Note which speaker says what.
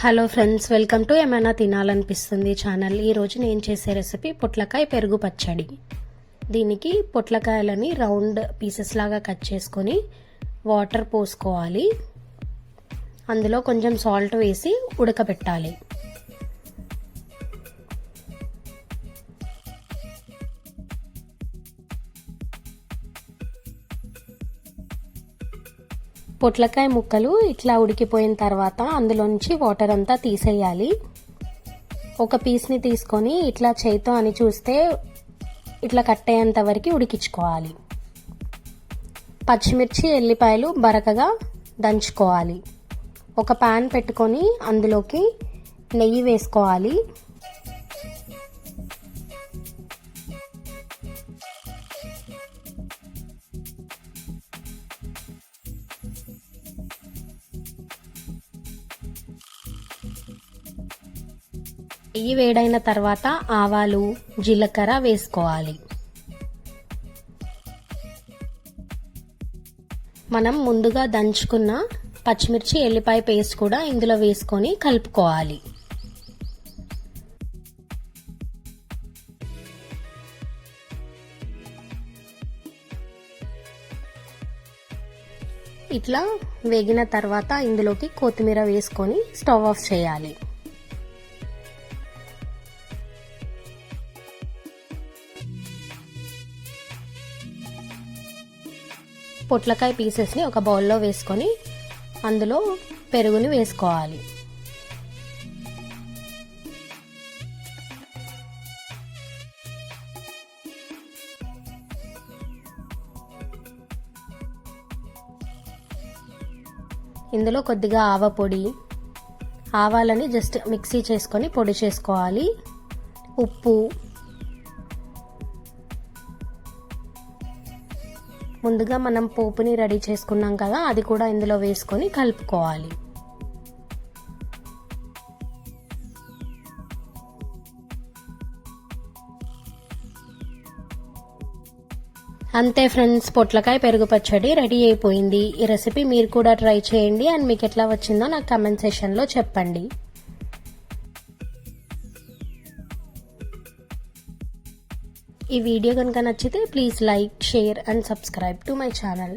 Speaker 1: Hello friends, welcome to ఏమైనా తినాలనిపిస్తుంది channel. ఈరోజు నేను చేసే రెసిపీ పొట్లకాయ పెరుగు పచ్చడి. దీనికి పొట్లకాయలని రౌండ్ పీసెస్ లాగా కట్ చేసుకొని వాటర్ పోసుకోవాలి. అందులో కొంచెం సాల్ట్ వేసి ఉడకబెట్టాలి. పొట్లకాయ ముక్కలు ఇట్లా ఉడికిపోయిన తర్వాత అందులోంచి వాటర్ అంతా తీసేయాలి. ఒక పీస్ని తీసుకొని ఇట్లా చేయితో అని చూస్తే ఇట్లా కట్టేంత వరకు ఉడికించుకోవాలి. పచ్చిమిర్చి, ఎల్లిపాయలు బరకగా దంచుకోవాలి. ఒక పాన్ పెట్టుకొని అందులోకి నెయ్యి వేసుకోవాలి. నెయ్యి వేడైన తర్వాత ఆవాలు, జీలకర్ర వేసుకోవాలి. మనం ముందుగా దంచుకున్న పచ్చిమిర్చి, ఎల్లిపాయ పేస్ట్ కూడా ఇందులో వేసుకొని కలుపుకోవాలి. ఇట్లా వేగిన తర్వాత ఇందులోకి కొత్తిమీర వేసుకొని స్టవ్ ఆఫ్ చేయాలి. పొట్లకాయ పీసెస్ని ఒక బౌల్లో వేసుకొని అందులో పెరుగుని వేసుకోవాలి. ఇందులో కొద్దిగా ఆవపొడి, ఆవాలని జస్ట్ మిక్సీ చేసుకొని పొడి చేసుకోవాలి. ఉప్పు, ముందుగా మనం పోపుని రెడీ చేసుకున్నాం కదా, అది కూడా ఇందులో వేసుకొని కలుపుకోవాలి. అంతే ఫ్రెండ్స్, పొట్లకాయ పెరుగు పచ్చడి రెడీ అయిపోయింది. ఈ రెసిపీ మీరు కూడా ట్రై చేయండి అండ్ మీకు ఎట్లా వచ్చిందో నాకు కామెంట్ సెక్షన్లో చెప్పండి. ఈ వీడియో కనుక నచ్చితే please like, share and subscribe to my channel.